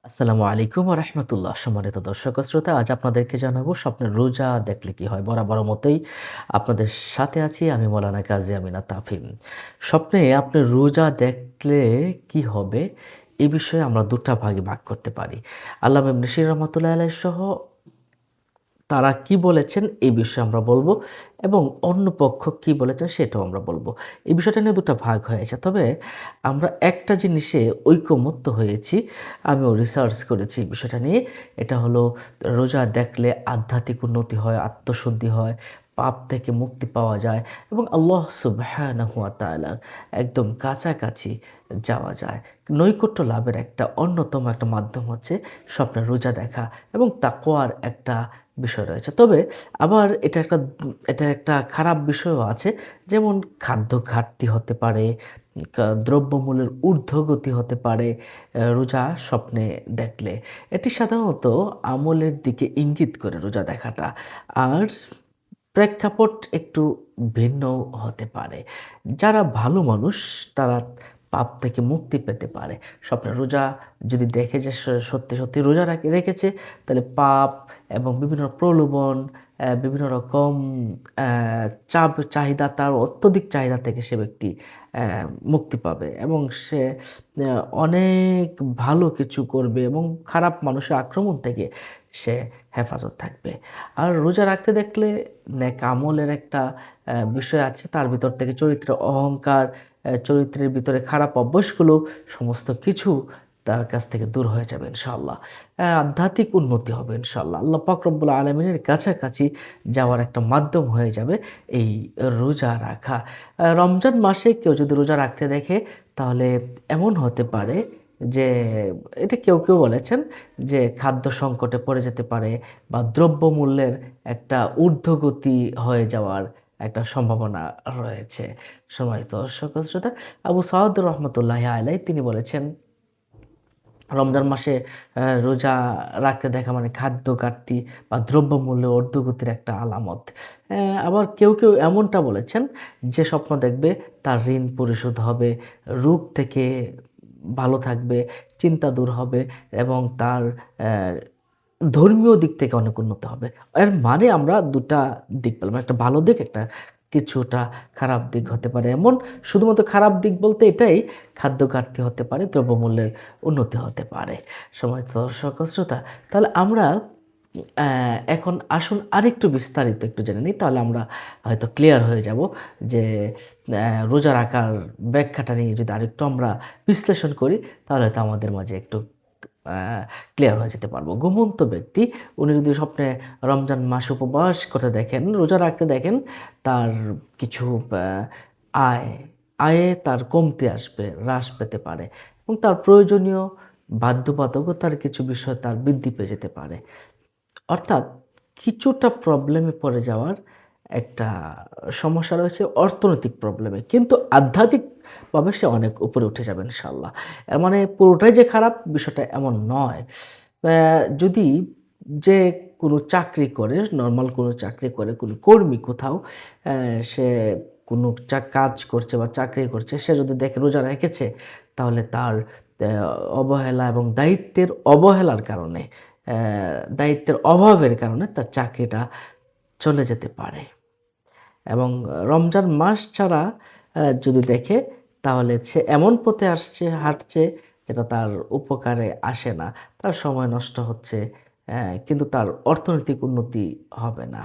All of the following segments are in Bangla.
আসসালামু আলাইকুম ওয়া রাহমাতুল্লাহ। সম্মানিত দর্শক ও শ্রোতা, আজ আপনাদেরকে জানাবো স্বপ্নের রোজা দেখলে কি হয়। বরাবরের মতোই আপনাদের সাথে আছি আমি মাওলানা কাজী আমিনা তাফিম। স্বপ্নে আপনি রোজা দেখলে কি হবে, এ বিষয়ে আমরা ২ টা ভাগে ভাগ করতে পারি। আল্লামা ইবনে সিরিন রহমাতুল্লাহি আলাইহি সহ তারা কি বলেছেন এই বিষয়ে আমরা বলবো এবং অন্য পক্ষ কি বলেছেন সেটাও আমরা বলবো। এই বিষয়টা নিয়ে ২ টা ভাগ হয়েছে। তবে আমরা একটা জিনিসে ঐকমত্য হয়েছি। আমিও রিসার্চ করেছি এই বিষয়টা নিয়ে। এটা হলো রোজা দেখলে আধ্যাত্মিক উন্নতি হয়, আত্মশুদ্ধি হয়, পাপ থেকে মুক্তি পাওয়া যায় এবং আল্লাহ সুবহানাহু ওয়া তাআলার একদম কাছাকাছি যাওয়া যায়। নৈকট্য লাভের একটা অন্যতম একটা মাধ্যম হচ্ছে স্বপ্নে রোজা দেখা এবং তাকওয়ার একটা বিষয় রয়েছে। তবে আবার এটার একটা খারাপ বিষয়ও আছে। যেমন খাদ্য ঘাটতি হতে পারে, দ্রব্যমূল্যের ঊর্ধ্বগতি হতে পারে রোজা স্বপ্নে দেখলে। এটি সাধারণত আমলের দিকে ইঙ্গিত করে রোজা দেখাটা। আর প্রেক্ষাপট একটু ভিন্নও হতে পারে। যারা ভালো মানুষ তারা পাপ থেকে মুক্তি পেতে পারে। স্বপ্নে রোজা যদি দেখে যে সত্যি, সত্যি রোজা রেখেছে তাহলে পাপ এবং বিভিন্ন প্রলোভন, বিভিন্ন রকম চাহিদা, তার অত্যধিক চাহিদা থেকে সে ব্যক্তি মুক্তি পাবে এবং সে অনেক ভালো কিছু করবে এবং খারাপ মানুষের আক্রমণ থেকে সে হেফাজত থাকবে। আর রোজা রাখতে দেখলে নেক আমলের একটা বিষয় আছে। তার ভিতর থেকে চরিত্রের অহংকার, চরিত্রের ভিতরে খারাপ অভ্যাসগুলো সমস্ত কিছু তার কাছ থেকে দূর হয়ে যাবে ইনশাআল্লাহ। আধ্যাত্মিক উন্নতি হবে ইনশাআল্লাহ। আল্লাহ পাক রব্বুল আলামিনের কাছাকাছি যাওয়ার একটা মাধ্যম হয়ে যাবে এই রোজা রাখা। রমজান মাসে কেউ যদি রোজা রাখতে দেখে তাহলে এমন হতে পারে যে এটা কেউ বলেছেন যে খাদ্য সংকটে পড়ে যেতে পারে বা দ্রব্যমূল্যের একটা ঊর্ধ্বগতি হয়ে যাওয়ার একটা সম্ভাবনা রয়েছে। সম্মানিত দর্শক ও শ্রোতা, আবু সাঈদ রহমতুল্লাহি আলাইহি তিনি বলেছেন, রমজান মাসে রোজা রাখতে দেখা মানে খাদ্য ঘাটতি বা দ্রব্যমূল্য ঊর্ধ্বগতির একটা আলামত। আবার কেউ এমনটা বলেছেন যে স্বপ্ন দেখবে তার ঋণ পরিশোধ হবে, রোগ থেকে ভালো থাকবে, চিন্তা দূর হবে এবং তার ধর্মীয় দিক থেকে অনেক উন্নত হবে। এর মানে আমরা ২ টা দিক পেলাম। একটা ভালো দিক, একটা কিছুটা খারাপ দিক হতে পারে। এমন শুধুমাত্র খারাপ দিক বলতে এটাই, খাদ্য ঘাটতি হতে পারে, দ্রব্যমূল্যের উন্নতি হতে পারে। সম্মানিত দর্শক ও শ্রোতা, তাহলে আমরা এখন আসুন আরেকটু বিস্তারিত একটু জেনে নিই। তাহলে আমরা হয়তো ক্লিয়ার হয়ে যাব যে রোজা রাখার ব্যাখ্যাটা নিয়ে যদি আরেকটু আমরা বিশ্লেষণ করি তাহলে হয়তো আমাদের মাঝে একটু আ ক্লিয়ার হয়ে যেতে পারবো। ঘুমন্ত ব্যক্তি উনি যদি স্বপ্নে রমজান মাস উপবাস করতে দেখেন, রোজা রাখতে দেখেন, তার কিছু আ আয়, আয়ে তার কমতি আসবে, হ্রাস পেতে পারে এবং তার প্রয়োজনীয় বাধ্যবাধকতার কিছু বিষয় তার বৃদ্ধি পেয়ে যেতে পারে। অর্থাৎ কিছুটা প্রবলেমে পড়ে যাওয়ার একটা সমস্যা রয়েছে অর্থনৈতিক প্রবলেমে। কিন্তু আধ্যাত্মিকভাবে সে অনেক উপরে উঠে যাবে ইনশাআল্লাহ। এর মানে পুরোটাই যে খারাপ বিষয়টা এমন নয়। যদি যে কোনো চাকরি করে, নরমাল কোনো চাকরি করে, কোনো কর্মী কোথাও সে কোনো কাজ করছে বা চাকরি করছে, সে যদি দেখে রোজা রেখেছে তাহলে তার অবহেলা এবং অবহেলার কারণে, দায়িত্বের অভাবের কারণে তার চাকরিটা চলে যেতে পারে এবং রমজান মাস ছাড়া যদি দেখে তাহলে সে এমন পথে হাঁটছে যেটা তার উপকারে আসে না। তার সময় নষ্ট হচ্ছে, কিন্তু তার অর্থনৈতিক উন্নতি হবে না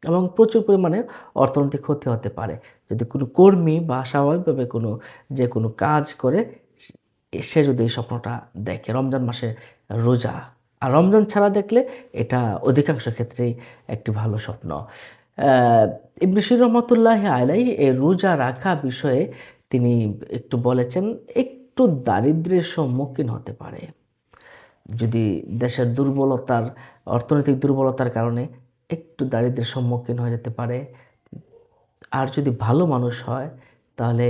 এবং প্রচুর পরিমাণে অর্থনৈতিক ক্ষতি হতে পারে। যদি কোনো কর্মী বা স্বাভাবিকভাবে কোনো কাজ করে সে যদি এই স্বপ্নটা দেখে রমজান মাসে রোজা। আর রমজান ছাড়া দেখলে এটা অধিকাংশ ক্ষেত্রেই একটি ভালো স্বপ্ন। আ ইবনে সিরিন রহমাতুল্লাহি আলাইহি এই রোজা রাখা বিষয়ে তিনি একটু বলেছেন, একটু দারিদ্র্যের সম্মুখীন হতে পারে। যদি দেশের অর্থনৈতিক দুর্বলতার কারণে একটু দারিদ্র্যের সম্মুখীন হয়ে যেতে পারে। আর যদি ভালো মানুষ হয় তাহলে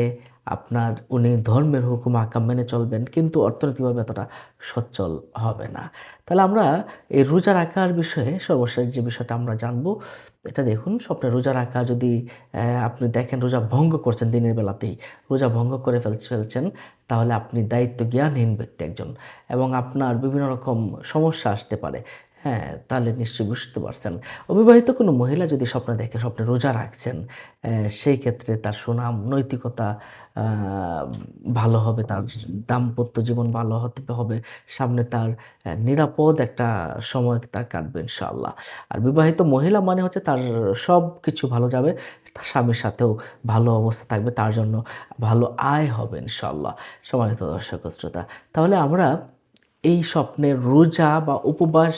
উনি ধর্মের হুকুম আহকাম মেনে চলবেন কিন্তু অর্থনৈতিকভাবে এতটা সচ্ছল হবে না। তাহলে আমরা এই রোজা রাখার বিষয়ে সর্বশেষ যে বিষয়টা আমরা জানবো, এটা দেখুন স্বপ্নে রোজা রাখা যদি আপনি দেখেন রোজা ভঙ্গ করছেন দিনের বেলাতেই, রোজা ভঙ্গ করে ফেলছেন, তাহলে আপনি দায়িত্ব জ্ঞানহীন ব্যক্তি একজন এবং আপনার বিভিন্ন রকম সমস্যা আসতে পারে। হ্যাঁ, তাহলে নিশ্চয়ই বুঝতে পারছেন। অবিবাহিত কোনো মহিলা যদি স্বপ্নে দেখে স্বপ্নে রোজা রাখছেন, সেই ক্ষেত্রে তার সুনাম, নৈতিকতা আ ভালো হবে, তার দাম্পত্য জীবন ভালো হতে হবে। সামনে তার নিরাপদ একটা সময় তার কাটবে ইনশাআল্লাহ। আর বিবাহিত মহিলা মানে হচ্ছে তার সবকিছু ভালো যাবে। তার স্বামীর সাথেও ভালো অবস্থা থাকবে। তার জন্য ভালো আয় হবে ইনশাআল্লাহ। সম্মানিত দর্শক ও শ্রোতা, তাহলে আমরা এই স্বপ্নের রোজা বা উপবাস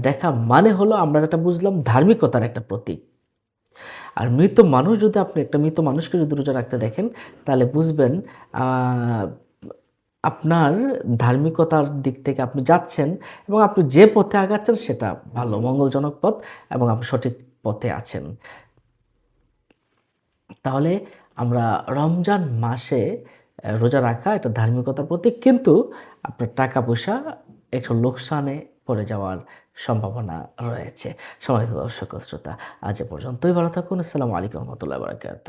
দেখা মানে হলো আমরা যেটা বুঝলাম ধার্মিকতার একটা প্রতীক। আর মৃত মানুষ যদি আপনি একটা মৃত মানুষকে যদি রোজা রাখতে দেখেন, তাহলে বুঝবেন আ আপনার ধার্মিকতার দিক থেকে আপনি যাচ্ছেন এবং আপনি যে পথে আগাচ্ছেন সেটা ভালো মঙ্গলজনক পথ এবং আপনি সঠিক পথে আছেন। তাহলে আমরা রমজান মাসে রোজা রাখা এটা ধার্মিকতার প্রতীক কিন্তু আপনার টাকা-পয়সা একটু লোকসানে পড়ে যাওয়ার সম্ভাবনা রয়েছে। সম্মানিত দর্শক ও শ্রোতা, আজ এ পর্যন্তই। ভালো থাকুন। আসসালামু আলাইকুম ওয়া রাহমাতুল্লাহি ওয়া বারাকাতুহু।